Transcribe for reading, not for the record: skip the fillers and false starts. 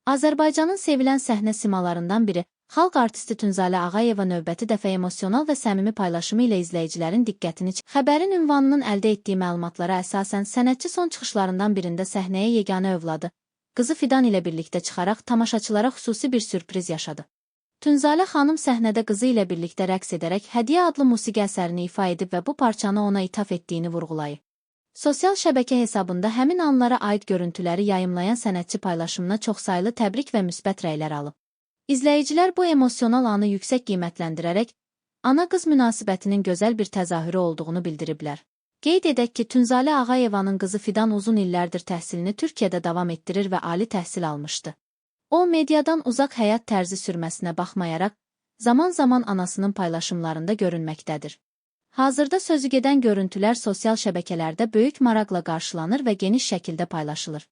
Azərbaycanın sevilən səhnə simalarından biri, xalq artisti Tünzalə Ağayeva növbəti dəfə emosional və səmimi paylaşımı ilə izləyicilərin diqqətini çəkdi. Xəbərin ünvanının əldə etdiyi məlumatlara əsasən sənətçi son çıxışlarından birində səhnəyə yeganə övladı, qızı Fidan ilə birlikdə çıxaraq tamaşaçılara xüsusi bir sürpriz yaşadı. Tünzalə xanım səhnədə qızı ilə birlikdə rəqs edərək Hədiyyə adlı musiqi əsərini ifa edib və bu parçanı ona ithaf etdiyini vurğulayıb. Sosial şəbəkə hesabında həmin anlara aid görüntüləri yayımlayan sənətçi paylaşımına çoxsaylı təbrik və müsbət rəylər alıb. İzləyicilər bu emosional anı yüksək qiymətləndirərək, ana-qız münasibətinin gözəl bir təzahürü olduğunu bildiriblər. Qeyd edək ki, Tünzalə Ağayevanın qızı Fidan uzun illərdir təhsilini Türkiyədə davam etdirir və ali təhsil almışdı. O, mediadan uzaq həyat tərzi sürməsinə baxmayaraq, zaman-zaman anasının paylaşımlarında görünməkdədir. Hazırda sözügedən görüntülər sosial şəbəkələrdə böyük maraqla qarşılanır və geniş şəkildə paylaşılır.